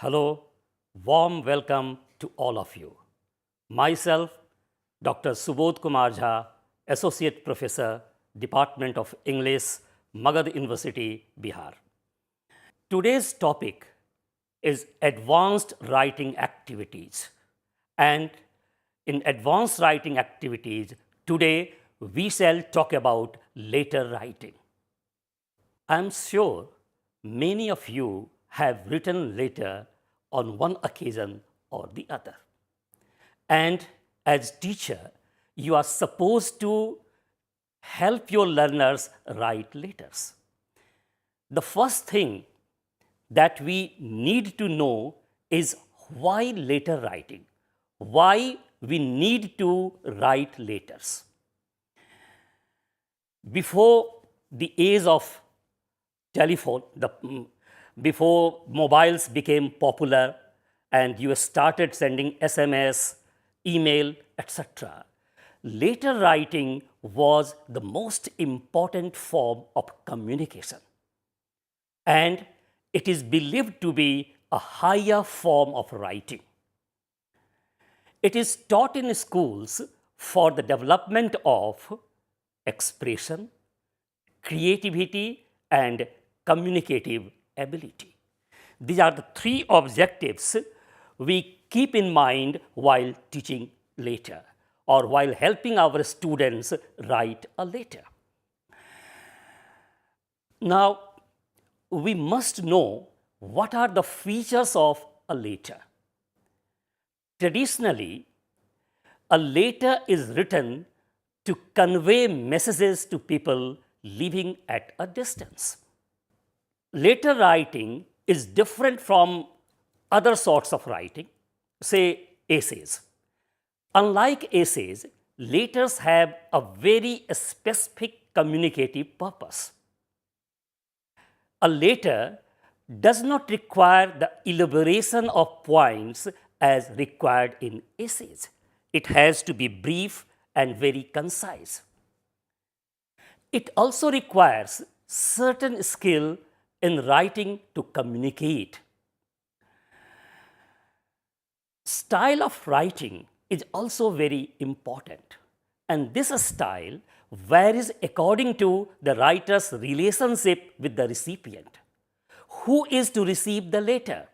Hello, warm welcome to all of you. Myself, Dr. SUBODH, Associate Professor, Department of English, Magadh University, Bihar. Today's topic is advanced writing activities. And in advanced writing activities, today we shall talk about letter writing. I am sure many of you have written letter on one occasion or the other. And as teacher, you are supposed to help your learners write letters. The first thing that we need to know is why letter writing, why we need to write letters. Before the age of telephone, before mobiles became popular and you started sending SMS, email, etc., letter writing was the most important form of communication. And it is believed to be a higher form of writing. It is taught in schools for the development of expression, creativity, and communicative ability. These are the three objectives we keep in mind while teaching letter or while helping our students write a letter. Now, we must know what are the features of a letter. Traditionally, a letter is written to convey messages to people living at a distance. Letter writing is different from other sorts of writing, say essays. Unlike essays, letters have a very specific communicative purpose. A letter does not require the elaboration of points as required in essays. It has to be brief and very concise. It also requires certain skill in writing to communicate. Style of writing is also very important, and this style varies according to the writer's relationship with the recipient. Who is to receive the letter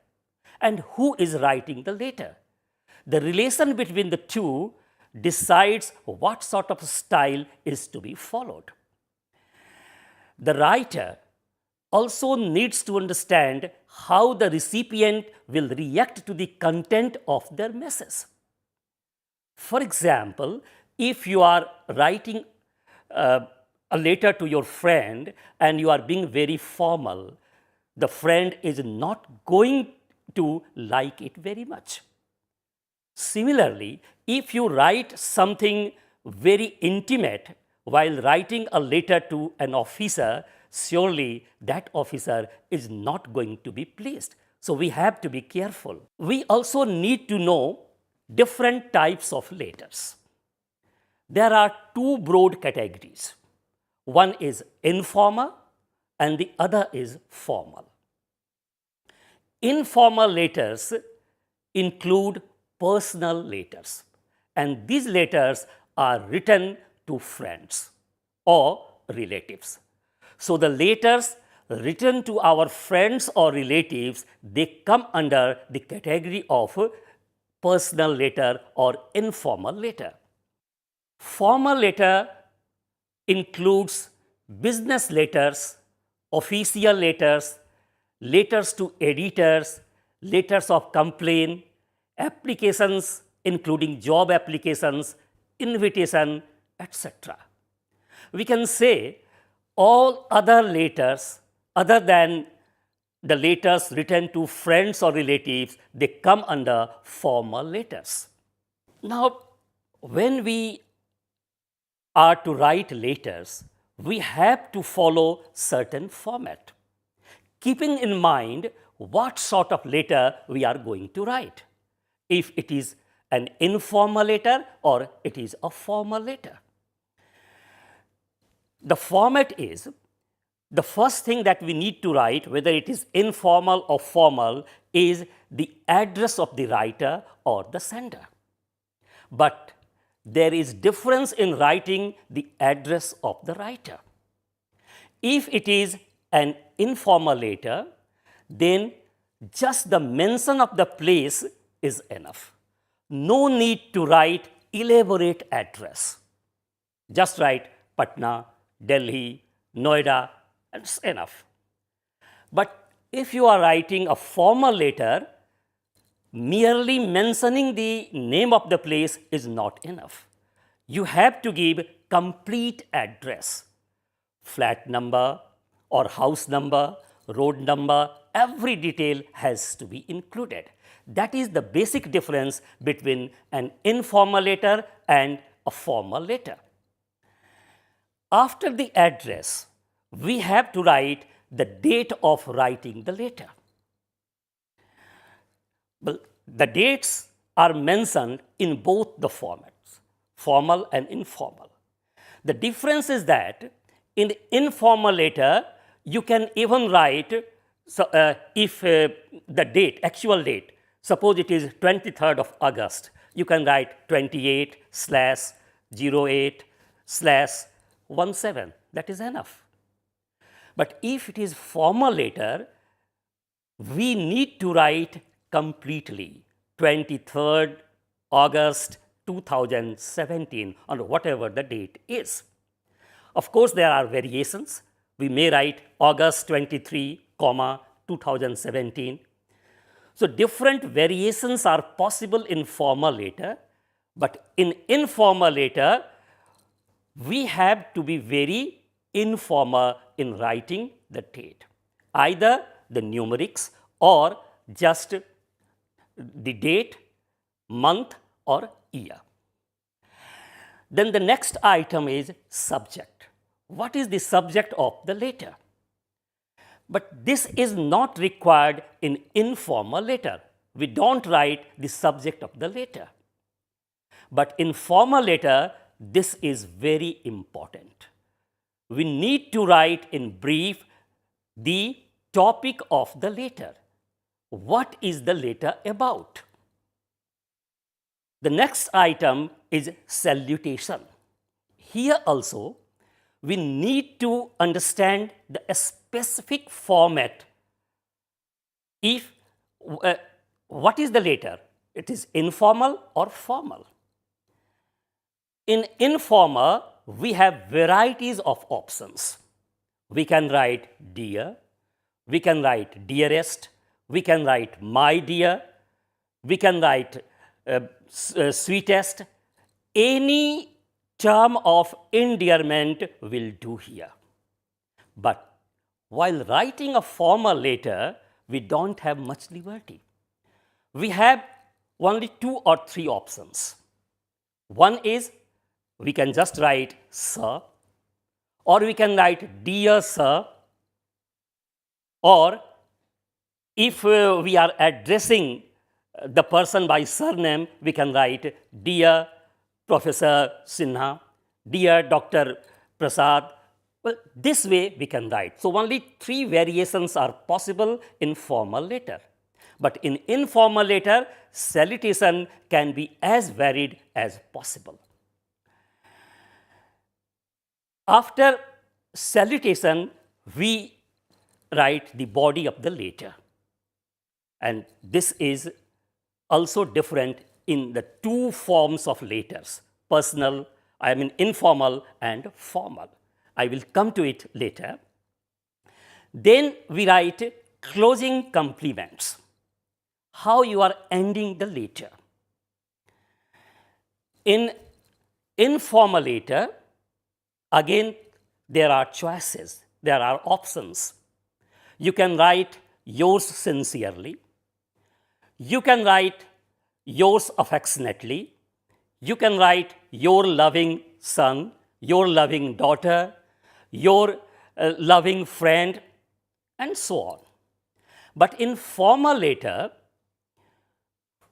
and who is writing the letter? The relation between the two decides what sort of style is to be followed. The writer also needs to understand how the recipient will react to the content of their message. For example, if you are writing a letter to your friend and you are being very formal, the friend is not going to like it very much. Similarly, if you write something very intimate while writing a letter to an officer, surely that officer is not going to be pleased. So we have to be careful. We also need to know different types of letters. There are two broad categories. One is informal and the other is formal. Informal letters include personal letters, and these letters are written to friends or relatives. So the letters written to our friends or relatives, they come under the category of personal letter or informal letter. Formal letter includes business letters, official letters, letters to editors, letters of complaint, applications including job applications, invitation, etc. We can say all other letters other than the letters written to friends or relatives, they come under formal letters. Now, when we are to write letters, we have to follow certain format, keeping in mind what sort of letter we are going to write. If it is an informal letter or it is a formal letter. The format is the first thing that we need to write, whether it is informal or formal, is the address of the writer or the sender. But there is difference in writing the address of the writer. If it is an informal letter, then just the mention of the place is enough. No need to write elaborate address. Just write Patna, Delhi, Noida, and it's enough. But if you are writing a formal letter, merely mentioning the name of the place is not enough. You have to give complete address, flat number or house number, road number, every detail has to be included. That is the basic difference between an informal letter and a formal letter. After the address, we have to write the date of writing the letter. Well, the dates are mentioned in both the formats, formal and informal. The difference is that in the informal letter, you can even write if the date, actual date, suppose it is 23rd of August, you can write 28/08/17. That is enough. But if it is formal letter, we need to write completely 23rd August 2017 or whatever the date is. Of course, there are variations. We may write August 23, 2017. So different variations are possible in formal letter, but in informal letter, we have to be very informal in writing the date, either the numerics or just the date, month or year. Then the next item is subject. What is the subject of the letter? But this is not required in informal letter. We don't write the subject of the letter. But in formal letter, this is very important. We need to write in brief the topic of the letter. What is the letter about? The next item is salutation. Here also, we need to understand the specific format. If what is the letter? It is informal or formal. In informal, we have varieties of options. We can write dear, we can write dearest, we can write my dear, we can write sweetest. Any term of endearment will do here. But while writing a formal letter, we don't have much liberty. We have only 2 or 3 options. One is we can just write sir, or we can write dear sir, or if we are addressing the person by surname, we can write dear Professor Sinha, dear Dr. Prasad. Well, this way we can write. So only 3 variations are possible in formal letter. But in informal letter, salutation can be as varied as possible. After salutation, we write the body of the letter. And this is also different in the 2 forms of letters, personal, informal and formal. I will come to it later. Then we write closing compliments, how you are ending the letter. In informal letter, again, there are choices, there are options. You can write yours sincerely. You can write yours affectionately. You can write your loving son, your loving daughter, your loving friend, and so on. But in formal letter,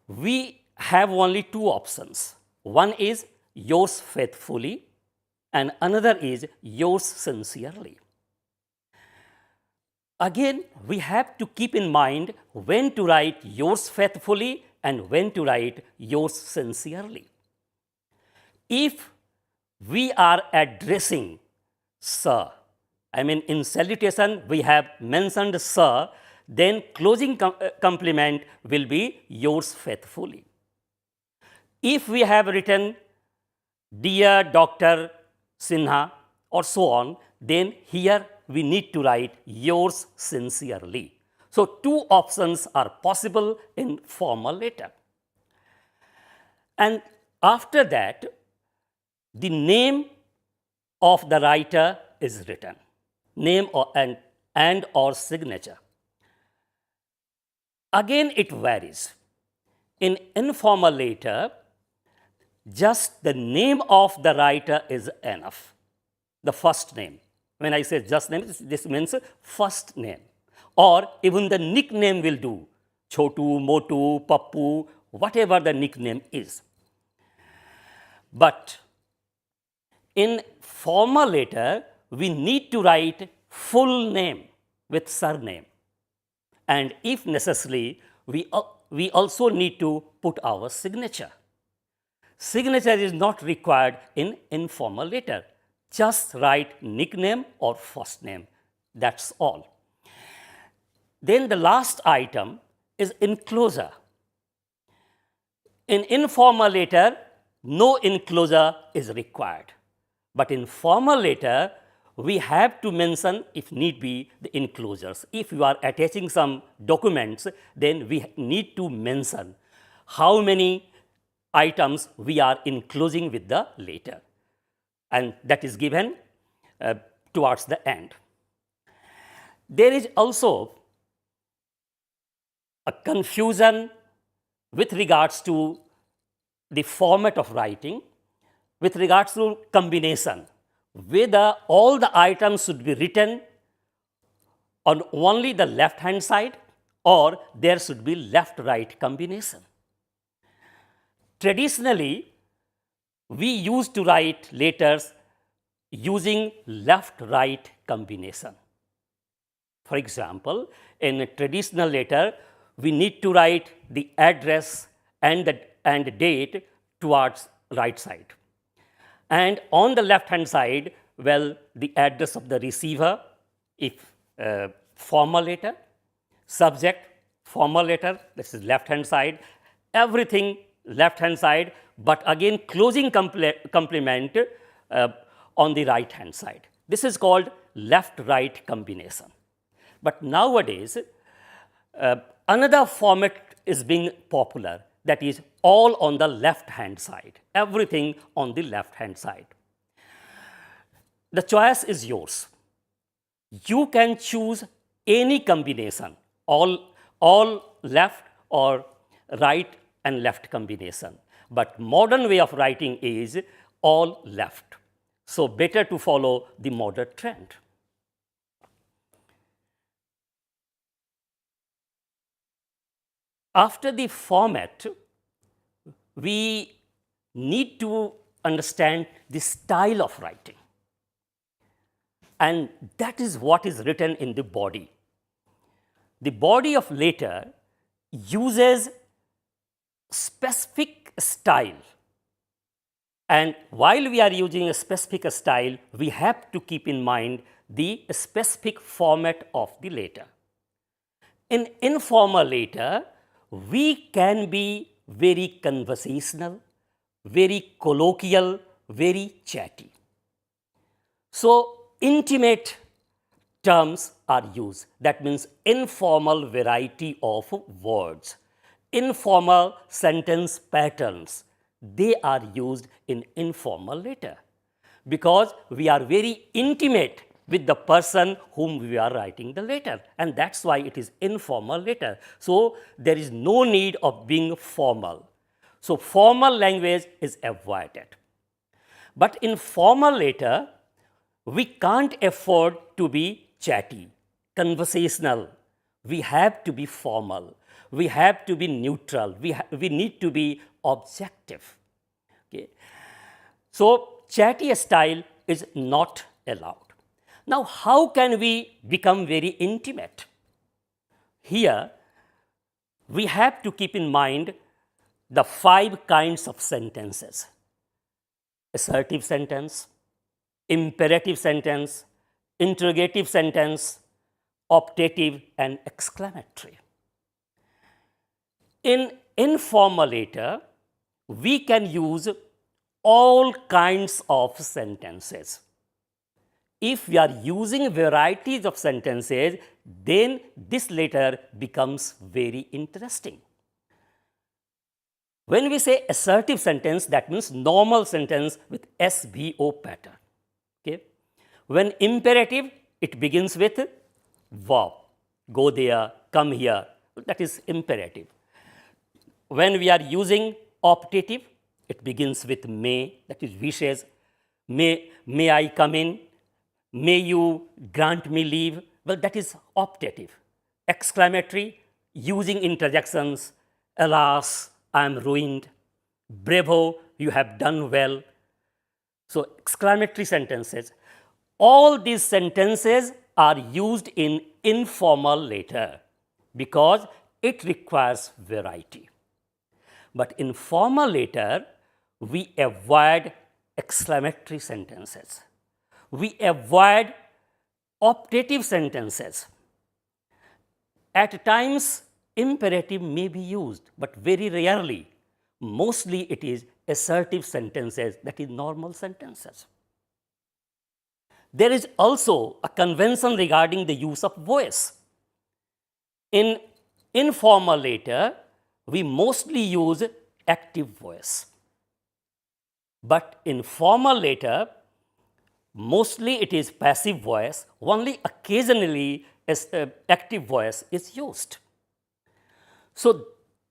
we have only 2 options. One is yours faithfully, and another is yours sincerely. Again, we have to keep in mind when to write yours faithfully and when to write yours sincerely. If we are addressing sir, I mean in salutation we have mentioned sir, then closing compliment will be yours faithfully. If we have written dear Dr. Sinha or so on, then here we need to write yours sincerely. So, two options are possible in formal letter. And after that, the name of the writer is written, name or, and or signature. Again, it varies. In informal letter, just the name of the writer is enough, the first name. When I say just name, this means first name, or even the nickname will do, Chotu, Motu, Pappu, whatever the nickname is. But in formal letter, we need to write full name with surname, and if necessary, we also need to put our signature. Signature is not required in informal letter. Just write nickname or first name. That's all. Then the last item is enclosure. In informal letter, no enclosure is required. But in formal letter, we have to mention, if need be, the enclosures. If you are attaching some documents, then we need to mention how many items we are enclosing with the letter, and that is given towards the end. There is also a confusion with regards to the format of writing, with regards to combination, whether all the items should be written on only the left hand side or there should be left right combination. Traditionally, we used to write letters using left right combination. For example, in a traditional letter, we need to write the address and date towards right side. And on the left hand side, well, the address of the receiver, if formal letter, subject, formal letter, this is left hand side, everything left hand side, but again closing complement on the right hand side. This is called left right combination. But nowadays, another format is being popular, that is all on the left hand side, everything on the left hand side. The choice is yours. You can choose any combination, all left or right and left combination. But modern way of writing is all left. So better to follow the modern trend. After the format, we need to understand the style of writing. And that is what is written in the body. The body of letter uses specific style. And while we are using a specific style, we have to keep in mind the specific format of the letter. In informal letter, we can be very conversational, very colloquial, very chatty. So, intimate terms are used. That means informal variety of words, informal sentence patterns, they are used in informal letter because we are very intimate with the person whom we are writing the letter, and that's why it is informal letter. So there is no need of being formal. So formal language is avoided. But in formal letter, we can't afford to be chatty, conversational. We have to be formal. We have to be neutral. We need to be objective. Okay. So chatty style is not allowed. Now, how can we become very intimate? Here, we have to keep in mind the 5 kinds of sentences: assertive sentence, imperative sentence, interrogative sentence, optative, and exclamatory. In informal letter, we can use all kinds of sentences. If we are using varieties of sentences, then this letter becomes very interesting. When we say assertive sentence, that means normal sentence with SVO pattern. Okay? When imperative, it begins with verb. Go there, come here. That is imperative. When we are using optative, it begins with may, that is wishes. May I come in? May you grant me leave? Well, that is optative. Exclamatory, using interjections. Alas, I am ruined. Bravo, you have done well. So, exclamatory sentences. All these sentences are used in informal letter because it requires variety. But in formal letter, we avoid exclamatory sentences. We avoid optative sentences. At times, imperative may be used, but very rarely. Mostly it is assertive sentences, that is normal sentences. There is also a convention regarding the use of voice. In informal letter, we mostly use active voice. But in formal letter, mostly it is passive voice, only occasionally active voice is used. So,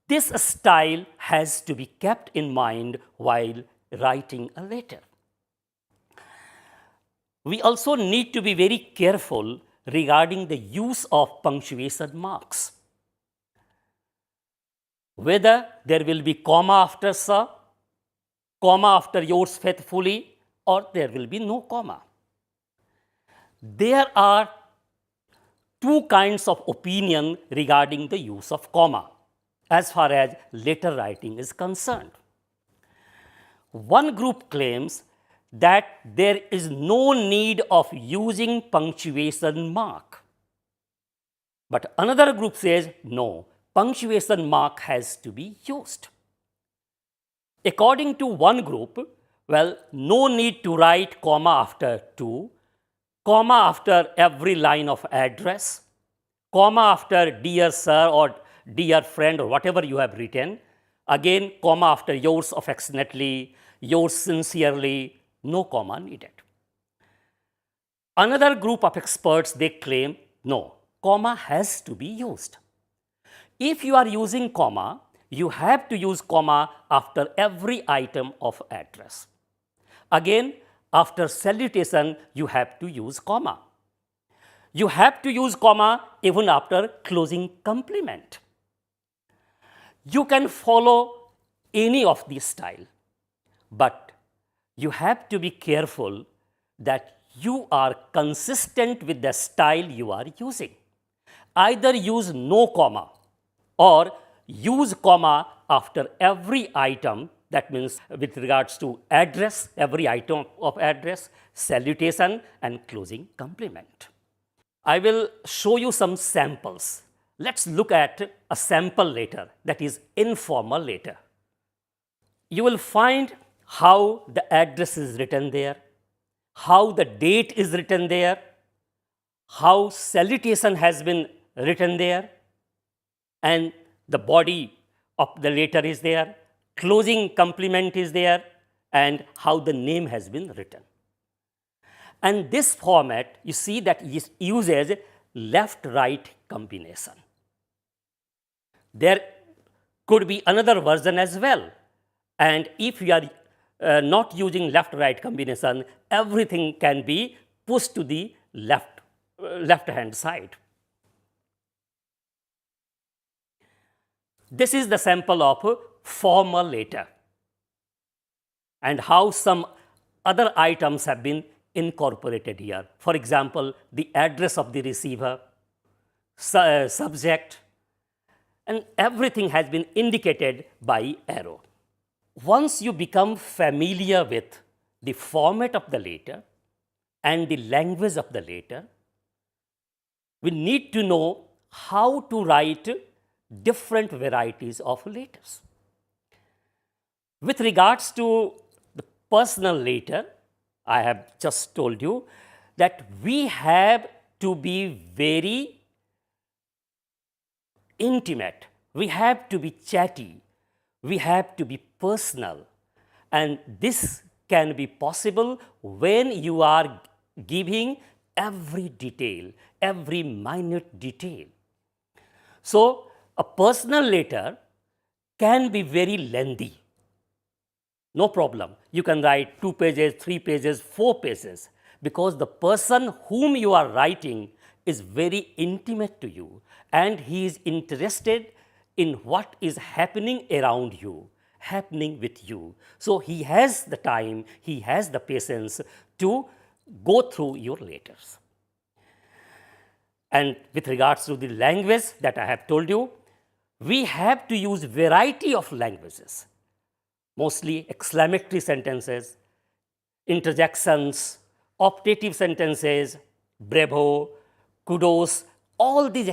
this style has to be kept in mind while writing a letter. We also need to be very careful regarding the use of punctuation marks. Whether there will be comma after sir, comma after yours faithfully, or there will be no comma. There are 2 kinds of opinion regarding the use of comma as far as letter writing is concerned. One group claims that there is no need of using punctuation mark. But another group says no, punctuation mark has to be used. According to one group, well, no need to write comma after to, comma after every line of address, comma after dear sir or dear friend or whatever you have written, again comma after yours affectionately, yours sincerely, no comma needed. Another group of experts, they claim no, comma has to be used. If you are using comma, you have to use comma after every item of address. Again, after salutation, you have to use comma. You have to use comma even after closing compliment. You can follow any of this style, but you have to be careful that you are consistent with the style you are using. Either use no comma or use comma after every item, that means with regards to address, every item of address, salutation and closing compliment. I will show you some samples. Let's look at a sample letter, that is informal letter. You will find how the address is written there, how the date is written there, how salutation has been written there, and the body of the letter is there, closing compliment is there, and how the name has been written. And this format, you see that it uses left-right combination. There could be another version as well. And if you are not using left-right combination, everything can be pushed to the left-hand side. This is the sample of formal letter and how some other items have been incorporated here. For example, the address of the receiver, subject, and everything has been indicated by arrow. Once you become familiar with the format of the letter and the language of the letter, we need to know how to write different varieties of letters. With regards to the personal letter, I have just told you that we have to be very intimate, we have to be chatty, we have to be personal, and this can be possible when you are giving every detail, every minute detail. So, a personal letter can be very lengthy. No problem. You can write 2 pages, 3 pages, 4 pages, because the person whom you are writing is very intimate to you and he is interested in what is happening around you, happening with you. So, he has the time, he has the patience to go through your letters. And with regards to the language that I have told you, we have to use variety of languages, mostly exclamatory sentences, interjections, optative sentences, bravo, kudos, all these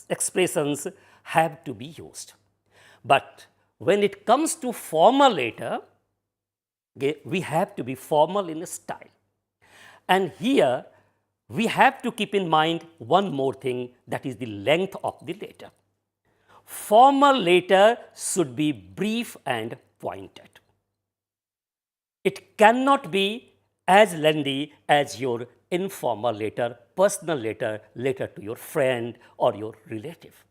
expressions have to be used. But when it comes to formal letter, we have to be formal in style. And here we have to keep in mind one more thing, that is the length of the letter. Formal letter should be brief and pointed. It cannot be as lengthy as your informal letter, personal letter, letter to your friend or your relative,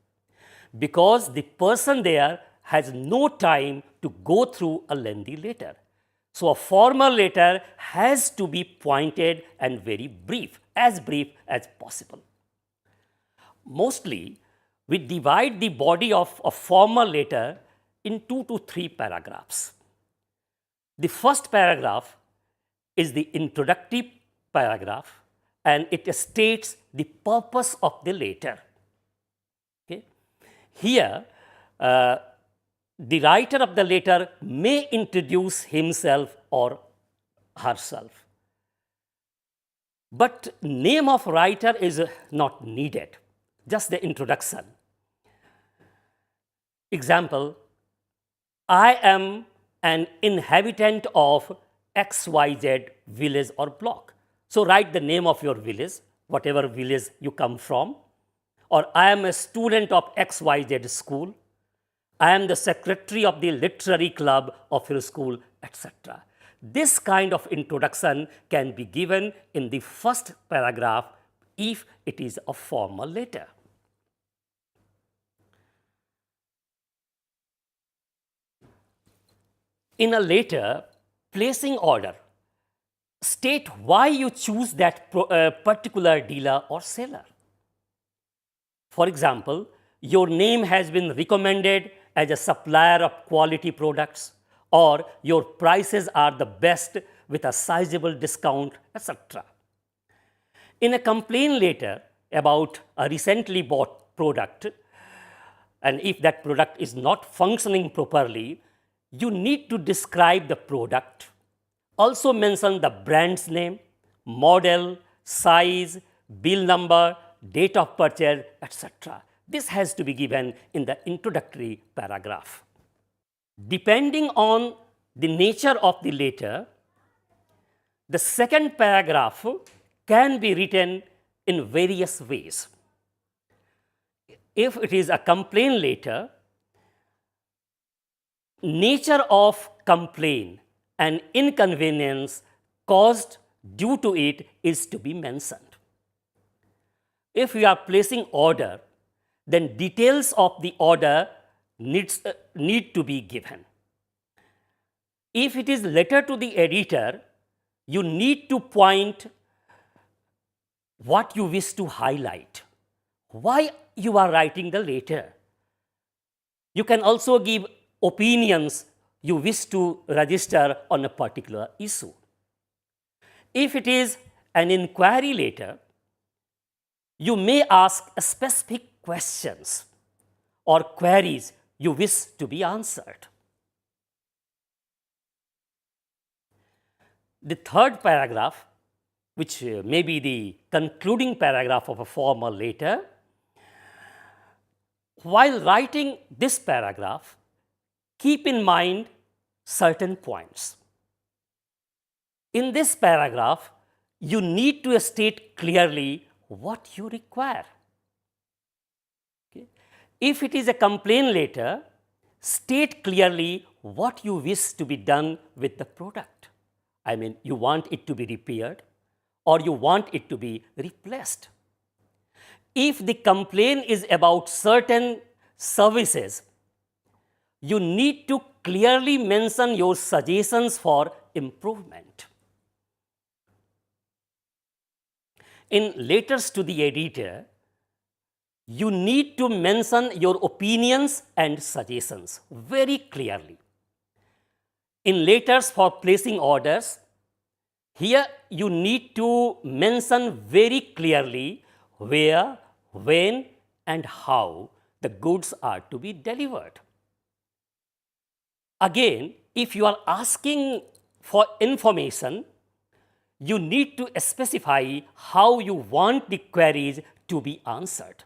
because the person there has no time to go through a lengthy letter. So, a formal letter has to be pointed and very brief as possible. Mostly, we divide the body of a formal letter in 2 to 3 paragraphs. The first paragraph is the introductory paragraph and it states the purpose of the letter. Okay. Here, the writer of the letter may introduce himself or herself, but name of writer is not needed, just the introduction. Example, I am an inhabitant of XYZ village or block. So, write the name of your village, whatever village you come from, or I am a student of XYZ school, I am the secretary of the literary club of your school, etc. This kind of introduction can be given in the first paragraph if it is a formal letter. In a letter, placing order, state why you choose that particular dealer or seller. For example, your name has been recommended as a supplier of quality products, or your prices are the best with a sizable discount, etc. In a complaint letter about a recently bought product, and if that product is not functioning properly, you need to describe the product, also mention the brand's name, model, size, bill number, date of purchase, etc. This has to be given in the introductory paragraph. Depending on the nature of the letter, the second paragraph can be written in various ways. If it is a complaint letter, nature of complaint and inconvenience caused due to it is to be mentioned. If we are placing order, then details of the order need to be given. If it is letter to the editor, you need to point what you wish to highlight, why you are writing the letter. You can also give opinions you wish to register on a particular issue. If it is an inquiry letter, you may ask specific questions or queries you wish to be answered. The third paragraph, which may be the concluding paragraph of a formal letter, while writing this paragraph, keep in mind certain points. In this paragraph, you need to state clearly what you require. Okay. If it is a complaint letter, state clearly what you wish to be done with the product. I mean, you want it to be repaired or you want it to be replaced. If the complaint is about certain services, you need to clearly mention your suggestions for improvement. In letters to the editor, you need to mention your opinions and suggestions very clearly. In letters for placing orders, here you need to mention very clearly where, when, and how the goods are to be delivered. Again, if you are asking for information, you need to specify how you want the queries to be answered.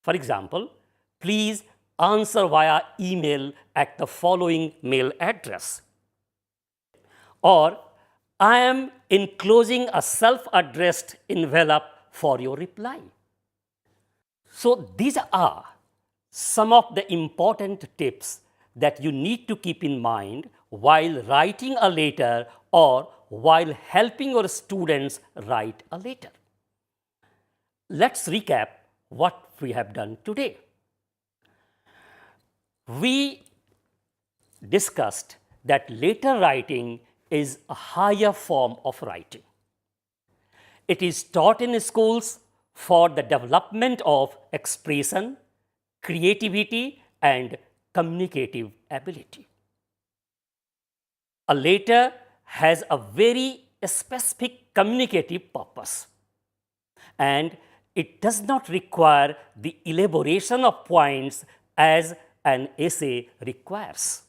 For example, please answer via email at the following mail address. Or, I am enclosing a self-addressed envelope for your reply. So, these are some of the important tips that you need to keep in mind while writing a letter or while helping your students write a letter. Let's recap what we have done today. We discussed that letter writing is a higher form of writing. It is taught in schools for the development of expression, creativity, and communicative ability. A letter has a very specific communicative purpose, and it does not require the elaboration of points as an essay requires.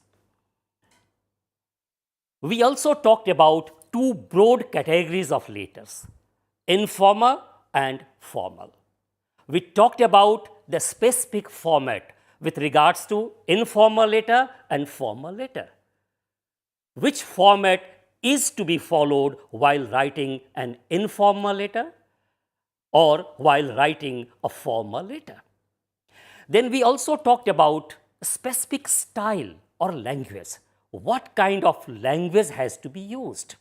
We also talked about two broad categories of letters, informal and formal. We talked about the specific format with regards to informal letter and formal letter. Which format is to be followed while writing an informal letter or while writing a formal letter? Then we also talked about specific style or language. What kind of language has to be used?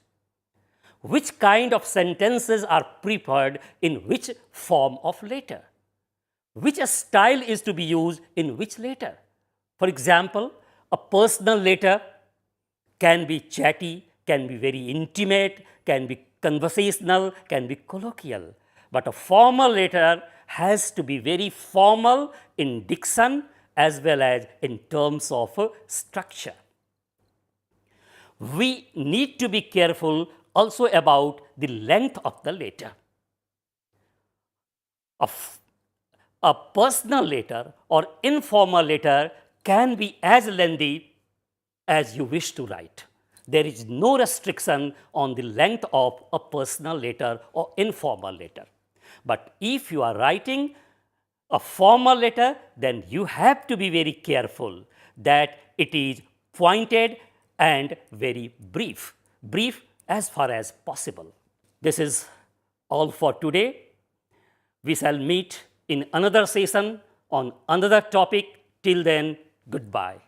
Which kind of sentences are preferred in which form of letter? Which style is to be used in which letter? For example, a personal letter can be chatty, can be very intimate, can be conversational, can be colloquial. But a formal letter has to be very formal in diction as well as in terms of structure. We need to be careful also about the length of the letter. A personal letter or informal letter can be as lengthy as you wish to write. There is no restriction on the length of a personal letter or informal letter. But if you are writing a formal letter, then you have to be very careful that it is pointed and very brief as far as possible. This is all for today. We shall meet in another session on another topic. Till then, goodbye.